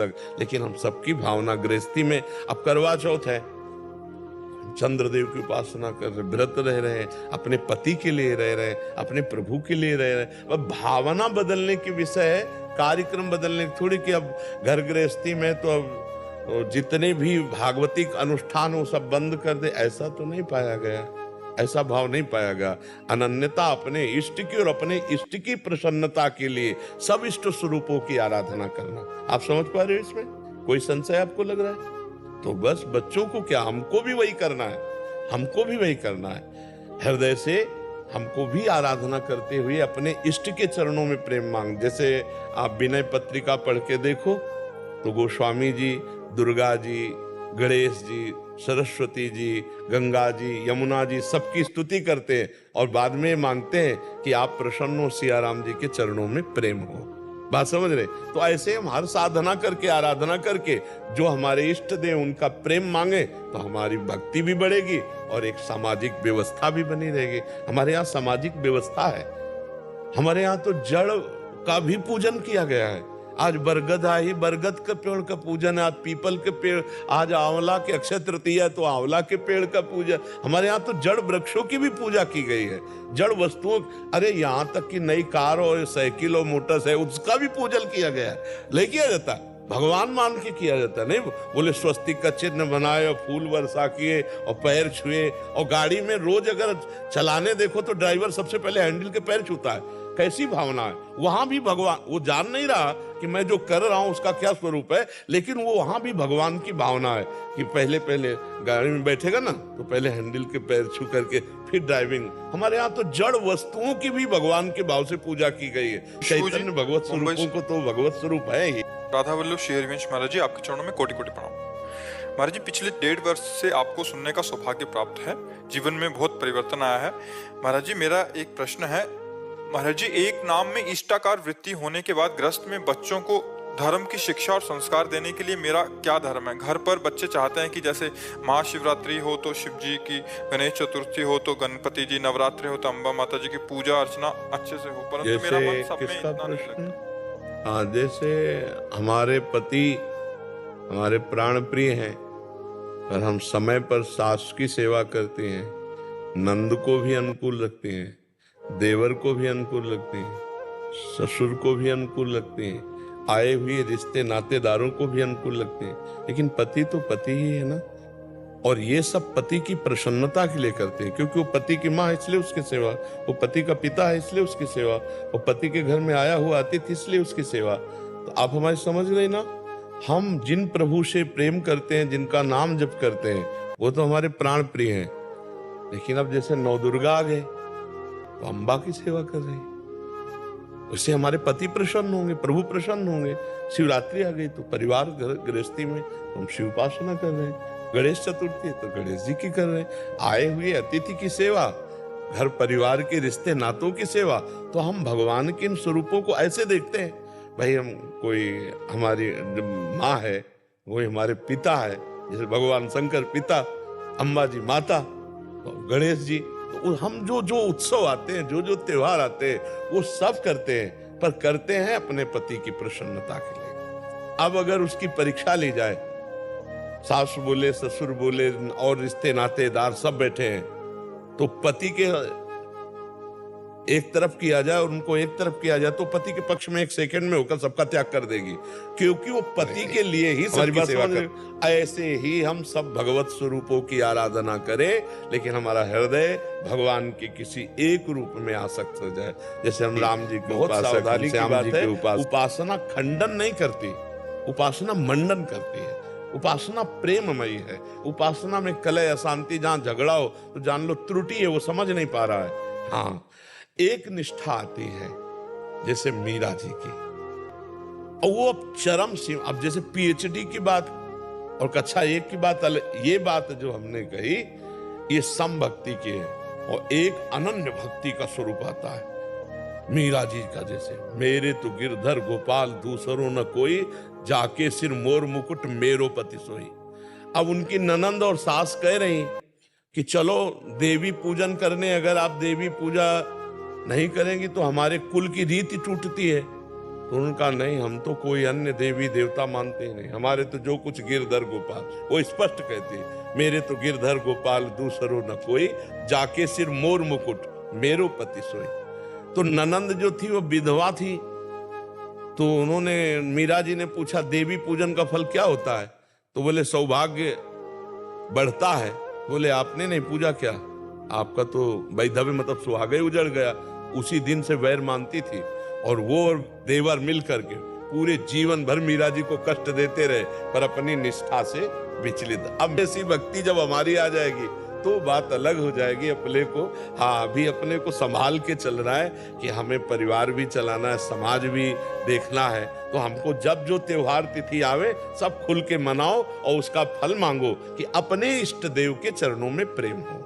लेकिन हम सबकी भावना गृहस्थी में, अब करवा चौथ है, चंद्रदेव की उपासना कर रहे, व्रत रह रहे हैं, अपने पति के लिए रह रहे हैं, अपने प्रभु के लिए रह रहे हैं। अब भावना बदलने की विषय है, कार्यक्रम बदलने की थोड़ी, कि अब घर गृहस्थी में तो अब जितने भी भागवतिक अनुष्ठान वो सब बंद कर दे, ऐसा तो नहीं पाया गया, ऐसा भाव नहीं पाया गया। अनन्यता अपने इष्ट की और अपने इष्ट की प्रसन्नता के लिए सब इष्ट स्वरूपों की आराधना करना। आप समझ पा रहे हो इसमें कोई संशय आपको लग रहा है? तो बस बच्चों को क्या, हमको भी वही करना है, हमको भी वही करना है। हृदय से हमको भी आराधना करते हुए अपने इष्ट के चरणों में प्रेम मांग। जैसे आप विनय पत्रिका पढ़ के देखो तो गोस्वामी जी दुर्गा जी, गणेश जी, सरस्वती जी, गंगा जी, यमुना जी सबकी स्तुति करते हैं और बाद में मांगते हैं कि आप प्रसन्न हो, सिया राम जी के चरणों में प्रेम हो। बात समझ रहे? तो ऐसे हम हर साधना करके, आराधना करके जो हमारे इष्ट देव उनका प्रेम मांगे तो हमारी भक्ति भी बढ़ेगी और एक सामाजिक व्यवस्था भी बनी रहेगी। हमारे यहाँ सामाजिक व्यवस्था है, हमारे यहाँ तो जड़ का भी पूजन किया गया है। आज बरगद आई, बरगद के पेड़ का पूजन है, आज पीपल के पेड़, आज आंवला के अक्षय तृतीया तो आंवला के पेड़ का पूजन। हमारे यहाँ तो जड़ वृक्षों की भी पूजा की गई है, जड़ वस्तुओं, अरे यहाँ तक कि नई कार और साइकिल और मोटर है उसका भी पूजन किया गया है। नहीं किया जाता, भगवान मान के किया जाता है। नहीं बोले स्वस्तिक का चिन्ह बनाए और फूल वर्षा किए और पैर छुए, और गाड़ी में रोज अगर चलाने देखो तो ड्राइवर सबसे पहले हैंडल के पैर छूता है। कैसी भावना है? वहां भी भगवान, वो जान नहीं रहा कि मैं जो कर रहा हूं उसका क्या स्वरूप है, लेकिन वो वहां भी भगवान की भावना है कि पहले पहले गाड़ी में बैठेगा ना तो पहले हैंडल के पैर छू करके फिर ड्राइविंग। हमारे यहाँ तो जड़ वस्तुओं की भी भगवान के भाव से पूजा की गई है। चैतन्य भगवत स्वरूपों को तो भगवत स्वरूप है ही। राधा वल्लभ शेरवंश महाराज जी, आपके चरणों में कोटि कोटि प्रणाम। महाराज जी, पिछले 1.5 वर्ष से आपको सुनने का सौभाग्य प्राप्त है, जीवन में बहुत परिवर्तन आया है। महाराज जी, मेरा एक प्रश्न है। महाराज जी, एक नाम में इष्टाकार वृत्ति होने के बाद गृहस्थ में बच्चों को धर्म की शिक्षा और संस्कार देने के लिए मेरा क्या धर्म है? घर पर बच्चे चाहते हैं कि जैसे महाशिवरात्रि हो तो शिव जी की, गणेश चतुर्थी हो तो गणपति जी, नवरात्रि हो तो अम्बा माता जी की पूजा अर्चना अच्छे से हो, परंतु मेरा मन सब में इतना नहीं लगता। हाँ, जैसे हमारे पति हमारे प्राण प्रिय हैं, पर हम समय पर सास की सेवा करते हैं, नंद को भी अनुकूल रखते हैं, देवर को भी अनुकूल रखते हैं, ससुर को भी अनुकूल रखते हैं, आए हुए रिश्ते नातेदारों को भी अनुकूल रखते हैं, लेकिन पति तो पति ही है ना। और ये सब पति की प्रसन्नता के लिए करते हैं, क्योंकि वो पति की माँ इसलिए उसकी सेवा, वो पति का पिता है इसलिए उसकी सेवा, वो पति के घर में आया हुआ अतिथि इसलिए उसकी सेवा। तो आप हमारी समझ रहे ना, हम जिन प्रभु से प्रेम करते हैं, जिनका नाम जप करते हैं, वो तो हमारे प्राण प्रिय हैं। लेकिन अब जैसे नवदुर्गा आ गए तो अम्बा की सेवा कर रहे हैं, उससे हमारे पति प्रसन्न होंगे, प्रभु प्रसन्न होंगे। शिवरात्रि आ गई तो परिवार गृहस्थी में तो हम शिव उपासना कर रहे हैं, गणेश चतुर्थी तो गणेश जी की कर रहे हैं, आए हुए अतिथि की सेवा, घर परिवार के रिश्ते नातों की सेवा। तो हम भगवान के इन स्वरूपों को ऐसे देखते हैं, भाई हम कोई हमारी माँ है, वही हमारे पिता है, जैसे भगवान शंकर पिता, अम्बा जी माता, तो गणेश जी। तो हम जो जो उत्सव आते हैं, जो जो त्योहार आते हैं, वो सब करते हैं, पर करते हैं अपने पति की प्रसन्नता के लिए। अब अगर उसकी परीक्षा ली जाए, सास बोले, ससुर बोले और रिश्ते नातेदार सब बैठे हैं, तो पति के एक तरफ किया जाए और उनको एक तरफ किया जाए, तो पति के पक्ष में एक सेकंड में होकर सबका त्याग कर देगी, क्योंकि वो पति के लिए ही सबकी सेवा कर। ऐसे ही हम सब भगवत स्वरूपों की आराधना करें, लेकिन हमारा हृदय भगवान के किसी एक रूप में आसक्त हो जाए। जैसे हम राम जी की सावधानी की बात है, उपासना खंडन नहीं करती, उपासना मंडन करती है। उपासना प्रेममयी है। उपासना में कलह अशांति, जहां झगड़ा हो तो जान लो त्रुटि है, वो समझ नहीं पा रहा है। हाँ, एक निष्ठा आती है जैसे मीरा जी की, और वो अब चरम सीमा, अब जैसे पीएचडी की बात और कक्षा 1 की बात, ये बात जो हमने कही ये सम भक्ति की है, और एक अनन्य भक्ति का स्वरूप आता है मीरा जी का। जैसे मेरे तो गिरधर गोपाल दूसरों न कोई, जाके सिर मोर मुकुट मेरो पति सोई। अब उनकी ननंद और सास कह रही कि चलो देवी पूजन करने, अगर आप देवी पूजा नहीं करेंगी तो हमारे कुल की रीति टूटती है। तो उनका नहीं, हम तो कोई अन्य देवी देवता मानते ही नहीं, हमारे तो जो कुछ गिरधर गोपाल। वो स्पष्ट कहते मेरे तो गिरधर गोपाल दूसरो न कोई, जाके सिर मोर मुकुट मेरो पति सोई। तो ननंद जो थी वो विधवा थी, तो उन्होंने, मीरा जी ने पूछा देवी पूजन का फल क्या होता है? तो बोले सौभाग्य बढ़ता है। बोले आपने नहीं पूजा क्या? आपका तो वैधव्य मतलब सुहाग ही उजड़ गया। उसी दिन से वैर मानती थी, और वो और देवर मिल करके पूरे जीवन भर मीरा जी को कष्ट देते रहे, पर अपनी निष्ठा से विचलित। अब ऐसी भक्ति जब हमारी आ जाएगी तो बात अलग हो जाएगी। अपने को, हाँ, अभी अपने को संभाल के चल रहा है कि हमें परिवार भी चलाना है, समाज भी देखना है। तो हमको जब जो त्योहार तिथि आवे सब खुल के मनाओ और उसका फल मांगो कि अपने इष्ट देव के चरणों में प्रेम हो।